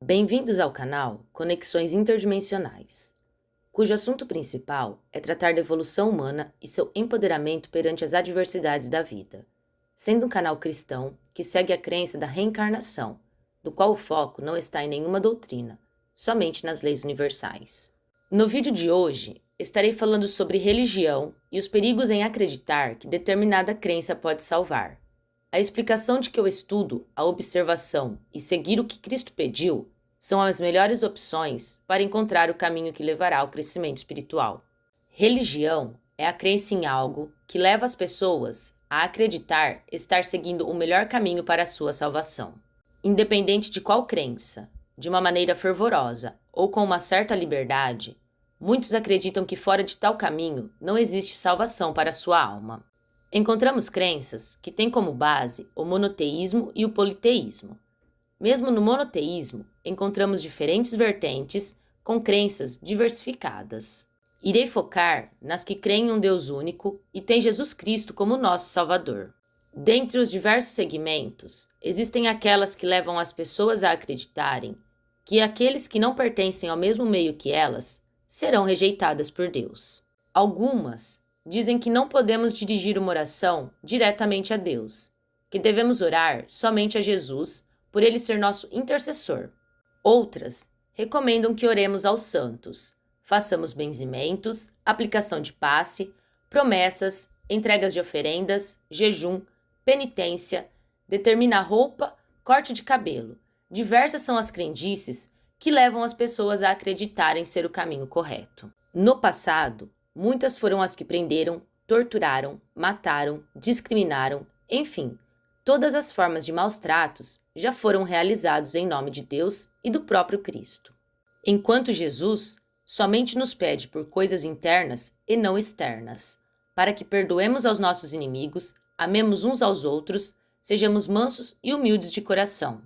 Bem-vindos ao canal Conexões Interdimensionais, cujo assunto principal é tratar da evolução humana e seu empoderamento perante as adversidades da vida, sendo um canal cristão que segue a crença da reencarnação, do qual o foco não está em nenhuma doutrina, somente nas leis universais. No vídeo de hoje, estarei falando sobre religião e os perigos em acreditar que determinada crença pode salvar. A explicação de que o estudo, a observação e seguir o que Cristo pediu são as melhores opções para encontrar o caminho que levará ao crescimento espiritual. Religião é a crença em algo que leva as pessoas a acreditar estar seguindo o melhor caminho para a sua salvação. Independente de qual crença, de uma maneira fervorosa ou com uma certa liberdade, muitos acreditam que fora de tal caminho não existe salvação para a sua alma. Encontramos crenças que têm como base o monoteísmo e o politeísmo. Mesmo no monoteísmo, encontramos diferentes vertentes com crenças diversificadas. Irei focar nas que creem em um Deus único e têm Jesus Cristo como nosso Salvador. Dentre os diversos segmentos, existem aquelas que levam as pessoas a acreditarem que aqueles que não pertencem ao mesmo meio que elas serão rejeitadas por Deus. Algumas dizem que não podemos dirigir uma oração diretamente a Deus, que devemos orar somente a Jesus, por ele ser nosso intercessor. Outras recomendam que oremos aos santos, façamos benzimentos, aplicação de passe, promessas, entregas de oferendas, jejum, penitência, determinar roupa, corte de cabelo. Diversas são as crendices que levam as pessoas a acreditarem ser o caminho correto. No passado, muitas foram as que prenderam, torturaram, mataram, discriminaram, enfim, todas as formas de maus tratos já foram realizados em nome de Deus e do próprio Cristo. Enquanto Jesus somente nos pede por coisas internas e não externas, para que perdoemos aos nossos inimigos, amemos uns aos outros, sejamos mansos e humildes de coração.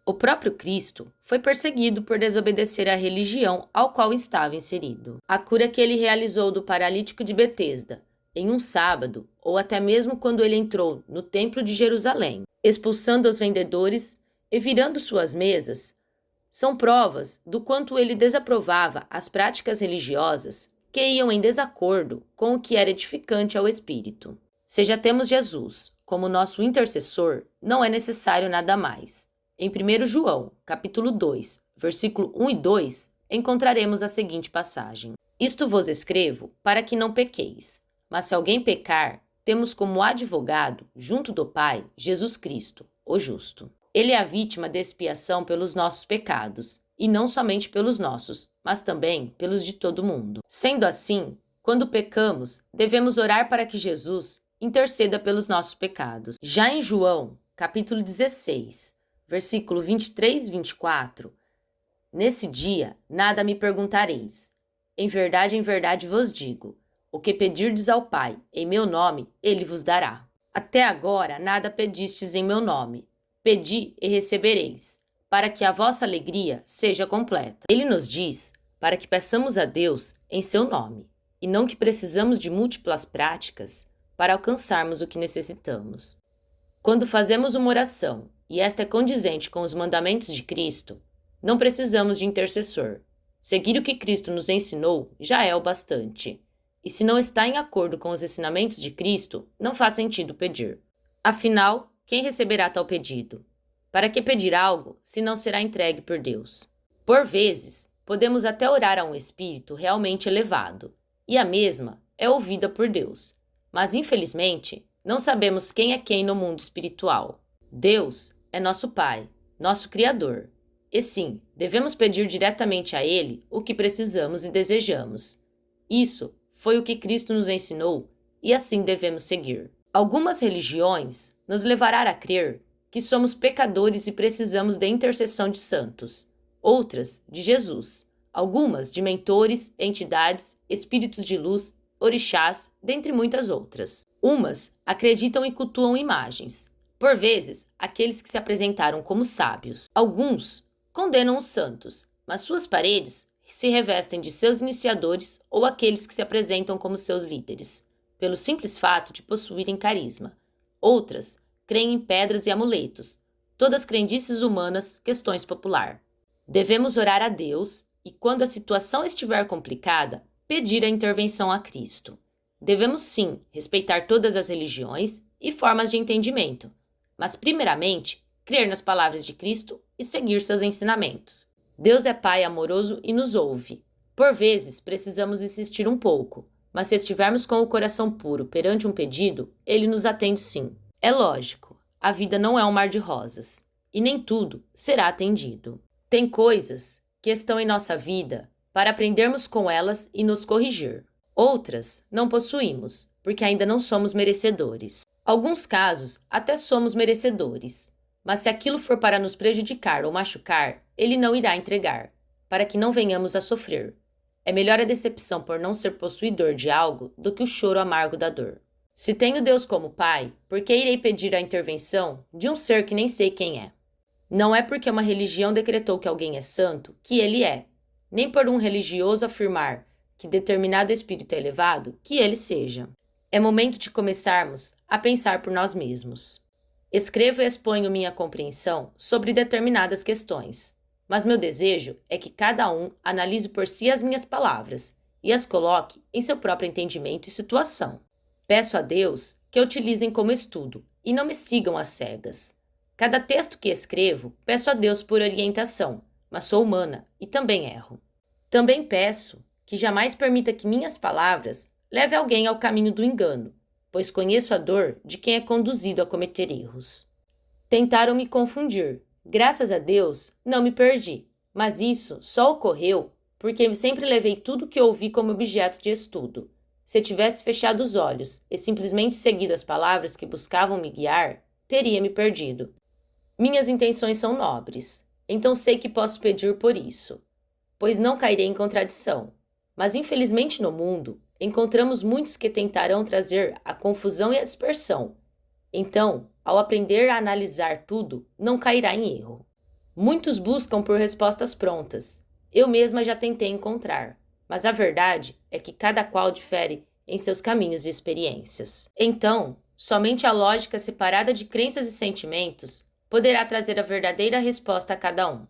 O próprio Cristo foi perseguido por desobedecer à religião ao qual estava inserido. A cura que ele realizou do paralítico de Betesda, em um sábado, ou até mesmo quando ele entrou no Templo de Jerusalém, expulsando os vendedores e virando suas mesas, são provas do quanto ele desaprovava as práticas religiosas que iam em desacordo com o que era edificante ao espírito. Se já temos Jesus como nosso intercessor, não é necessário nada mais. Em 1 João, capítulo 2, versículo 1 e 2, encontraremos a seguinte passagem: Isto vos escrevo para que não pequeis, mas se alguém pecar, temos como advogado, junto do Pai, Jesus Cristo, o justo. Ele é a vítima de expiação pelos nossos pecados, e não somente pelos nossos, mas também pelos de todo mundo. Sendo assim, quando pecamos, devemos orar para que Jesus interceda pelos nossos pecados. Já em João, capítulo 16, versículo 23 e 24, nesse dia nada me perguntareis. Em verdade vos digo, o que pedirdes ao Pai em meu nome, ele vos dará. Até agora nada pedistes em meu nome. Pedi e recebereis, para que a vossa alegria seja completa. Ele nos diz para que peçamos a Deus em seu nome, e não que precisamos de múltiplas práticas para alcançarmos o que necessitamos. Quando fazemos uma oração, e esta é condizente com os mandamentos de Cristo, não precisamos de intercessor. Seguir o que Cristo nos ensinou já é o bastante. E se não está em acordo com os ensinamentos de Cristo, não faz sentido pedir. Afinal, quem receberá tal pedido? Para que pedir algo, se não será entregue por Deus? Por vezes, podemos até orar a um espírito realmente elevado, e a mesma é ouvida por Deus. Mas, infelizmente, não sabemos quem é quem no mundo espiritual. Deus é nosso Pai, nosso Criador. E sim, devemos pedir diretamente a Ele o que precisamos e desejamos. Isso foi o que Cristo nos ensinou e assim devemos seguir. Algumas religiões nos levarão a crer que somos pecadores e precisamos da intercessão de santos, outras de Jesus, algumas de mentores, entidades, espíritos de luz, orixás, dentre muitas outras. Umas acreditam e cultuam imagens, por vezes aqueles que se apresentaram como sábios. Alguns condenam os santos, mas suas paredes se revestem de seus iniciadores ou aqueles que se apresentam como seus líderes, pelo simples fato de possuírem carisma. Outras creem em pedras e amuletos, todas crendices humanas, questões popular. Devemos orar a Deus e, quando a situação estiver complicada, pedir a intervenção a Cristo. Devemos sim respeitar todas as religiões e formas de entendimento, mas primeiramente crer nas palavras de Cristo e seguir seus ensinamentos. Deus é Pai amoroso e nos ouve. Por vezes precisamos insistir um pouco, mas se estivermos com o coração puro perante um pedido, Ele nos atende sim. É lógico, a vida não é um mar de rosas, e nem tudo será atendido. Tem coisas que estão em nossa vida para aprendermos com elas e nos corrigir. Outras não possuímos, porque ainda não somos merecedores. Alguns casos até somos merecedores, mas se aquilo for para nos prejudicar ou machucar, Ele não irá entregar, para que não venhamos a sofrer. É melhor a decepção por não ser possuidor de algo do que o choro amargo da dor. Se tenho Deus como Pai, por que irei pedir a intervenção de um ser que nem sei quem é? Não é porque uma religião decretou que alguém é santo que ele é, nem por um religioso afirmar que determinado espírito é elevado que ele seja. É momento de começarmos a pensar por nós mesmos. Escrevo e exponho minha compreensão sobre determinadas questões, mas meu desejo é que cada um analise por si as minhas palavras e as coloque em seu próprio entendimento e situação. Peço a Deus que utilizem como estudo e não me sigam às cegas. Cada texto que escrevo, peço a Deus por orientação, mas sou humana e também erro. Também peço que jamais permita que minhas palavras levem alguém ao caminho do engano, pois conheço a dor de quem é conduzido a cometer erros. Tentaram me confundir. Graças a Deus, não me perdi, mas isso só ocorreu porque sempre levei tudo que ouvi como objeto de estudo. Se tivesse fechado os olhos e simplesmente seguido as palavras que buscavam me guiar, teria me perdido. Minhas intenções são nobres, então sei que posso pedir por isso, pois não cairei em contradição. Mas infelizmente no mundo, encontramos muitos que tentarão trazer a confusão e a dispersão. Então, ao aprender a analisar tudo, não cairá em erro. Muitos buscam por respostas prontas. Eu mesma já tentei encontrar, mas a verdade é que cada qual difere em seus caminhos e experiências. Então, somente a lógica separada de crenças e sentimentos poderá trazer a verdadeira resposta a cada um.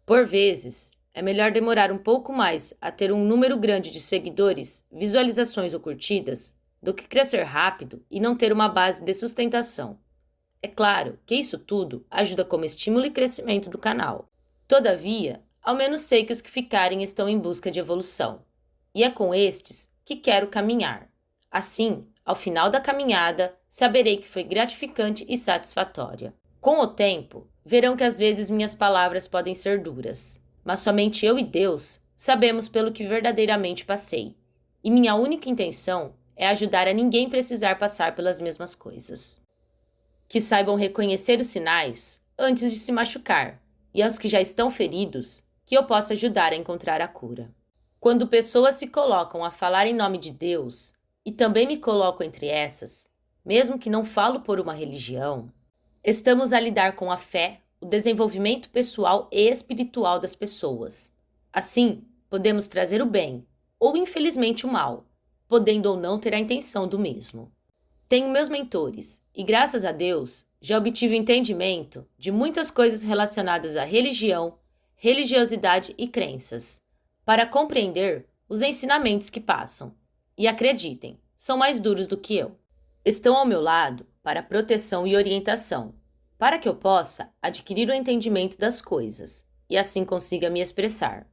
Por vezes, é melhor demorar um pouco mais a ter um número grande de seguidores, visualizações ou curtidas, do que crescer rápido e não ter uma base de sustentação. É claro que isso tudo ajuda como estímulo e crescimento do canal. Todavia, ao menos sei que os que ficarem estão em busca de evolução. E é com estes que quero caminhar. Assim, ao final da caminhada, saberei que foi gratificante e satisfatória. Com o tempo, verão que às vezes minhas palavras podem ser duras, mas somente eu e Deus sabemos pelo que verdadeiramente passei. E minha única intenção é ajudar a ninguém precisar passar pelas mesmas coisas. Que saibam reconhecer os sinais antes de se machucar, e aos que já estão feridos, que eu possa ajudar a encontrar a cura. Quando pessoas se colocam a falar em nome de Deus, e também me coloco entre essas, mesmo que não falo por uma religião, estamos a lidar com a fé, o desenvolvimento pessoal e espiritual das pessoas. Assim, podemos trazer o bem, ou infelizmente o mal, podendo ou não ter a intenção do mesmo. Tenho meus mentores, e graças a Deus, já obtive entendimento de muitas coisas relacionadas à religião, religiosidade e crenças, para compreender os ensinamentos que passam. E acreditem, são mais duros do que eu. Estão ao meu lado para proteção e orientação, para que eu possa adquirir o entendimento das coisas e assim consiga me expressar.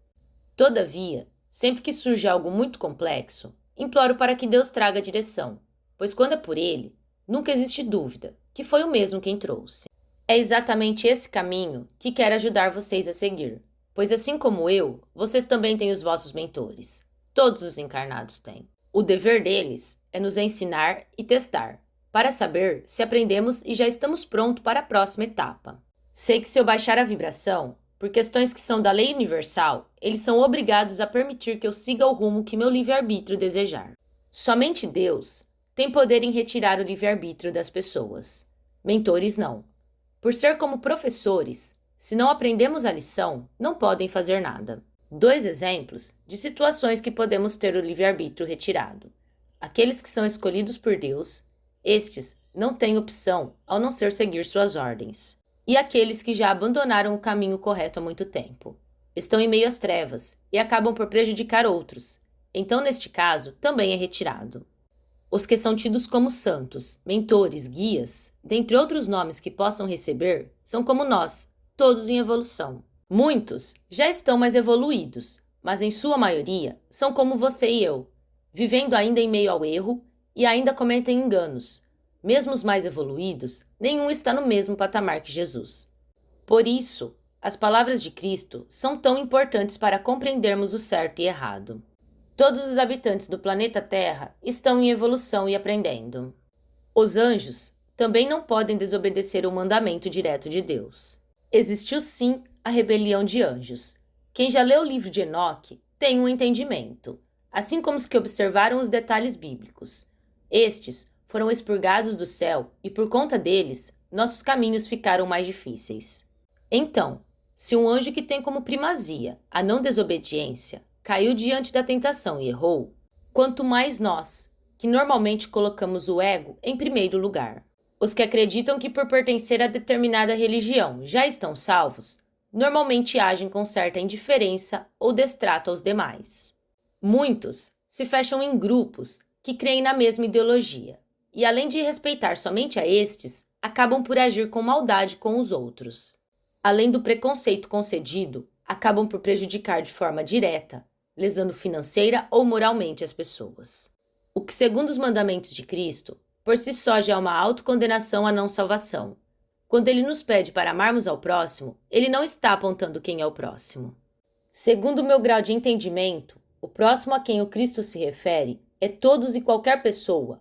Todavia, sempre que surge algo muito complexo, imploro para que Deus traga a direção, pois quando é por Ele, nunca existe dúvida que foi o mesmo quem trouxe. É exatamente esse caminho que quero ajudar vocês a seguir, pois assim como eu, vocês também têm os vossos mentores. Todos os encarnados têm. O dever deles é nos ensinar e testar, para saber se aprendemos e já estamos prontos para a próxima etapa. Sei que se eu baixar a vibração, por questões que são da lei universal, eles são obrigados a permitir que eu siga o rumo que meu livre-arbítrio desejar. Somente Deus tem poder em retirar o livre-arbítrio das pessoas. Mentores não. Por ser como professores, se não aprendemos a lição, não podem fazer nada. 2 exemplos de situações que podemos ter o livre-arbítrio retirado. Aqueles que são escolhidos por Deus, estes não têm opção ao não ser seguir suas ordens. E aqueles que já abandonaram o caminho correto há muito tempo. estão em meio às trevas e acabam por prejudicar outros. Então, neste caso, também é retirado. Os que são tidos como santos, mentores, guias, dentre outros nomes que possam receber, são como nós, todos em evolução. Muitos já estão mais evoluídos, mas em sua maioria são como você e eu, vivendo ainda em meio ao erro e ainda cometem enganos. Mesmo os mais evoluídos, nenhum está no mesmo patamar que Jesus. Por isso, as palavras de Cristo são tão importantes para compreendermos o certo e errado. Todos os habitantes do planeta Terra estão em evolução e aprendendo. Os anjos também não podem desobedecer o mandamento direto de Deus. Existiu sim a rebelião de anjos. Quem já leu o livro de Enoque tem um entendimento, assim como os que observaram os detalhes bíblicos. Estes foram expurgados do céu e por conta deles, nossos caminhos ficaram mais difíceis. Então, se um anjo que tem como primazia a não desobediência caiu diante da tentação e errou, quanto mais nós, que normalmente colocamos o ego em primeiro lugar. Os que acreditam que por pertencer a determinada religião já estão salvos, normalmente agem com certa indiferença ou destrato aos demais. Muitos se fecham em grupos que creem na mesma ideologia, e além de respeitar somente a estes, acabam por agir com maldade com os outros. Além do preconceito concedido, acabam por prejudicar de forma direta, lesando financeira ou moralmente as pessoas. O que, segundo os mandamentos de Cristo, por si só já é uma autocondenação à não salvação. Quando ele nos pede para amarmos ao próximo, ele não está apontando quem é o próximo. Segundo o meu grau de entendimento, o próximo a quem o Cristo se refere é todos e qualquer pessoa.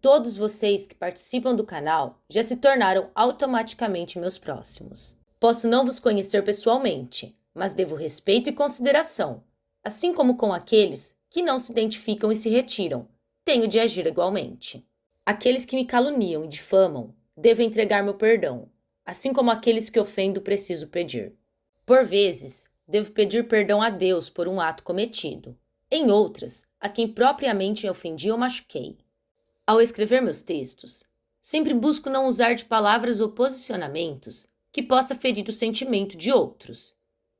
Todos vocês que participam do canal já se tornaram automaticamente meus próximos. Posso não vos conhecer pessoalmente, mas devo respeito e consideração, assim como com aqueles que não se identificam e se retiram, tenho de agir igualmente. Aqueles que me caluniam e difamam, devo entregar meu perdão, assim como aqueles que ofendo preciso pedir. Por vezes, devo pedir perdão a Deus por um ato cometido. Em outras, a quem propriamente me ofendi ou machuquei. Ao escrever meus textos, sempre busco não usar de palavras ou posicionamentos que possa ferir o sentimento de outros.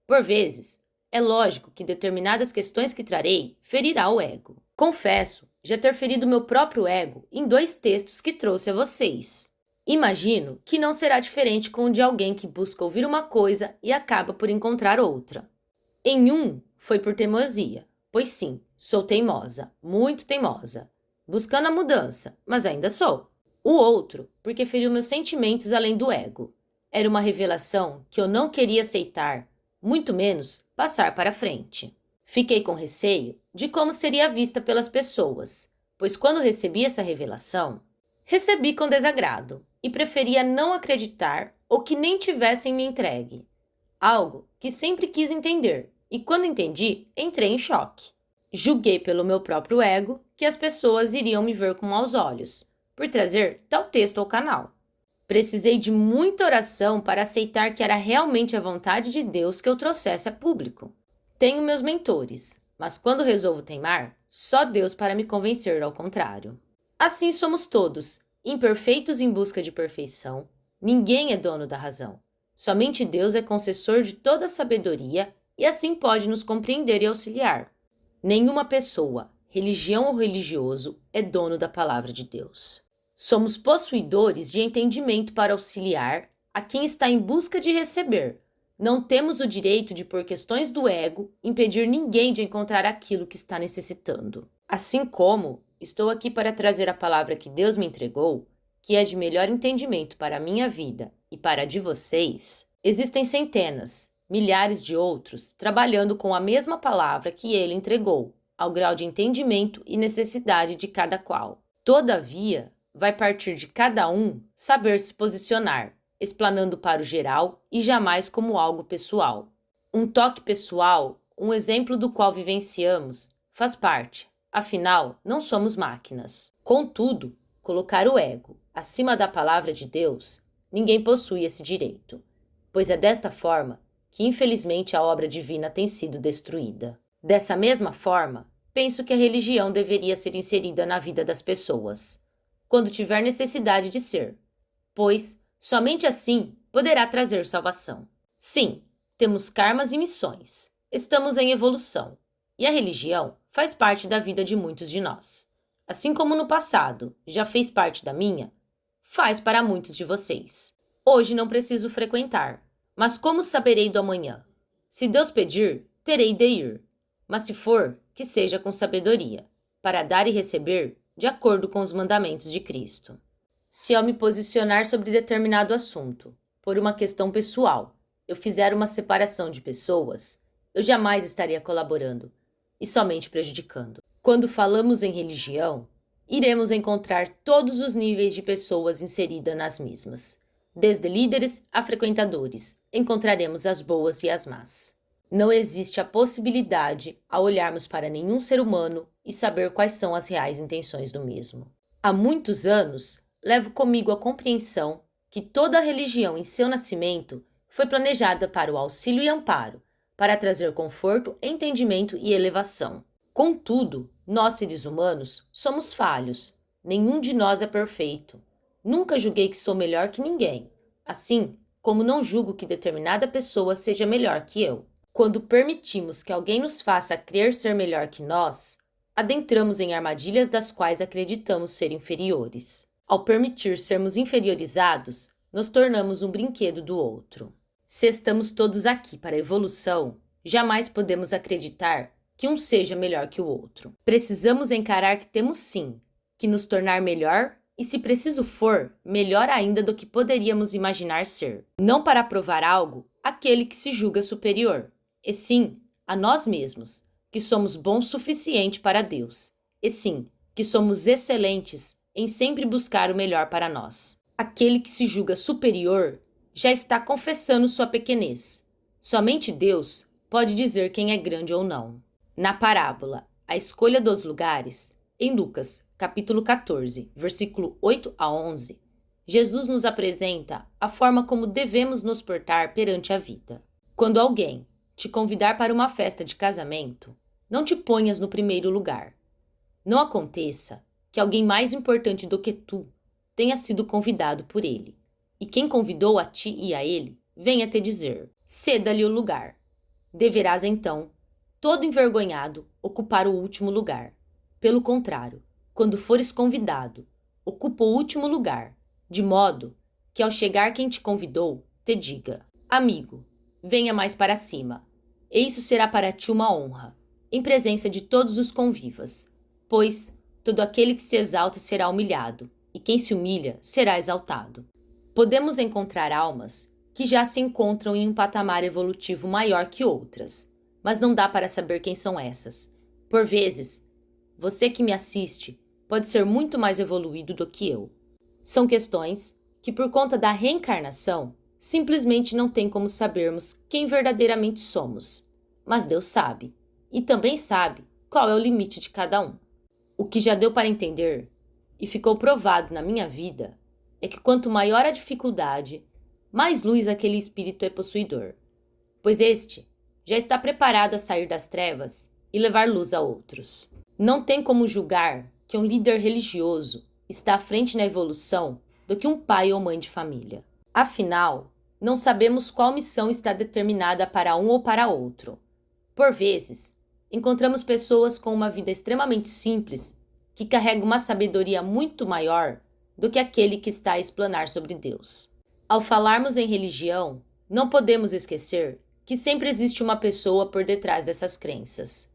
Por vezes, é lógico que determinadas questões que trarei ferirá o ego. Confesso já ter ferido meu próprio ego em 2 textos que trouxe a vocês. Imagino que não será diferente com o de alguém que busca ouvir uma coisa e acaba por encontrar outra. Em um, foi por teimosia, pois sim, sou teimosa, muito teimosa, buscando a mudança, mas ainda sou. O outro, porque feriu meus sentimentos além do ego. Era uma revelação que eu não queria aceitar, muito menos passar para frente. Fiquei com receio de como seria vista pelas pessoas, pois quando recebi essa revelação, recebi com desagrado e preferia não acreditar ou que nem tivessem me entregue. Algo que sempre quis entender e quando entendi, entrei em choque. Julguei pelo meu próprio ego que as pessoas iriam me ver com maus olhos, por trazer tal texto ao canal. Precisei de muita oração para aceitar que era realmente a vontade de Deus que eu trouxesse a público. Tenho meus mentores, mas quando resolvo teimar, só Deus para me convencer ao contrário. Assim somos todos, imperfeitos em busca de perfeição. Ninguém é dono da razão. Somente Deus é concessor de toda a sabedoria e assim pode nos compreender e auxiliar. Nenhuma pessoa, religião ou religioso, é dono da palavra de Deus. Somos possuidores de entendimento para auxiliar a quem está em busca de receber. Não temos o direito de, por questões do ego, impedir ninguém de encontrar aquilo que está necessitando. Assim como estou aqui para trazer a palavra que Deus me entregou, que é de melhor entendimento para a minha vida e para a de vocês, existem centenas, milhares de outros trabalhando com a mesma palavra que Ele entregou, ao grau de entendimento e necessidade de cada qual. Todavia, vai partir de cada um saber se posicionar, explanando para o geral e jamais como algo pessoal. Um toque pessoal, um exemplo do qual vivenciamos, faz parte, afinal, não somos máquinas. Contudo, colocar o ego acima da palavra de Deus, ninguém possui esse direito, pois é desta forma que infelizmente a obra divina tem sido destruída. Dessa mesma forma, penso que a religião deveria ser inserida na vida das pessoas, quando tiver necessidade de ser, pois somente assim poderá trazer salvação. Sim, Temos karmas e missões. Estamos em evolução. E a religião faz parte da vida de muitos de nós. Assim como no passado já fez parte da minha, faz para muitos de vocês. Hoje não preciso frequentar, mas como saberei do amanhã? Se Deus pedir, terei de ir. Mas se for, que seja com sabedoria, para dar e receber de acordo com os mandamentos de Cristo. Se ao me posicionar sobre determinado assunto, por uma questão pessoal, eu fizer uma separação de pessoas, eu jamais estaria colaborando e somente prejudicando. Quando falamos em religião, iremos encontrar todos os níveis de pessoas inseridas nas mesmas. Desde líderes a frequentadores, encontraremos as boas e as más. Não existe a possibilidade, ao olharmos para nenhum ser humano, e saber quais são as reais intenções do mesmo. Há muitos anos, levo comigo a compreensão que toda religião em seu nascimento foi planejada para o auxílio e amparo, para trazer conforto, entendimento e elevação. Contudo, nós seres humanos somos falhos. Nenhum de nós é perfeito. Nunca julguei que sou melhor que ninguém, assim como não julgo que determinada pessoa seja melhor que eu. Quando permitimos que alguém nos faça crer ser melhor que nós, adentramos em armadilhas das quais acreditamos ser inferiores. Ao permitir sermos inferiorizados, nos tornamos um brinquedo do outro. Se estamos todos aqui para a evolução, jamais podemos acreditar que um seja melhor que o outro. Precisamos encarar que temos sim que nos tornar melhor e, se preciso for, melhor ainda do que poderíamos imaginar ser. Não para provar algo àquele que se julga superior, e sim a nós mesmos, que somos bons o suficiente para Deus, e sim que somos excelentes em sempre buscar o melhor para nós. Aquele que se julga superior já está confessando sua pequenez. Somente Deus pode dizer quem é grande ou não. Na parábola A Escolha dos Lugares, em Lucas, capítulo 14, versículo 8 a 11, Jesus nos apresenta a forma como devemos nos portar perante a vida. Quando alguém te convidar para uma festa de casamento, não te ponhas no primeiro lugar. Não aconteça que alguém mais importante do que tu tenha sido convidado por ele, e quem convidou a ti e a ele venha te dizer: ceda-lhe o lugar. Deverás então, todo envergonhado, ocupar o último lugar. Pelo contrário, quando fores convidado, ocupa o último lugar, de modo que ao chegar quem te convidou, te diga: amigo, venha mais para cima. E isso será para ti uma honra, em presença de todos os convivas, pois todo aquele que se exalta será humilhado, e quem se humilha será exaltado. Podemos encontrar almas que já se encontram em um patamar evolutivo maior que outras, mas não dá para saber quem são essas. Por vezes, você que me assiste pode ser muito mais evoluído do que eu. São questões que, por conta da reencarnação, simplesmente não tem como sabermos quem verdadeiramente somos. Mas Deus sabe, e também sabe qual é o limite de cada um. O que já deu para entender, e ficou provado na minha vida, é que quanto maior a dificuldade, mais luz aquele espírito é possuidor, pois este já está preparado a sair das trevas e levar luz a outros. Não tem como julgar que um líder religioso está à frente na evolução do que um pai ou mãe de família. Afinal, não sabemos qual missão está determinada para um ou para outro. Por vezes, encontramos pessoas com uma vida extremamente simples que carregam uma sabedoria muito maior do que aquele que está a explanar sobre Deus. Ao falarmos em religião, não podemos esquecer que sempre existe uma pessoa por detrás dessas crenças.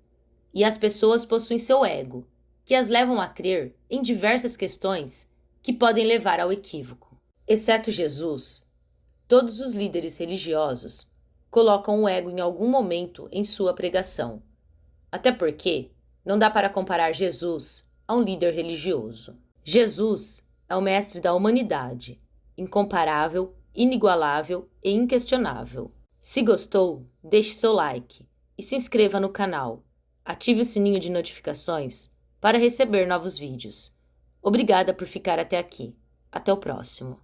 E as pessoas possuem seu ego, que as levam a crer em diversas questões que podem levar ao equívoco. Exceto Jesus, todos os líderes religiosos colocam o ego em algum momento em sua pregação. Até porque não dá para comparar Jesus a um líder religioso. Jesus é o mestre da humanidade, incomparável, inigualável e inquestionável. Se gostou, deixe seu like e se inscreva no canal. Ative o sininho de notificações para receber novos vídeos. Obrigada por ficar até aqui. Até o próximo.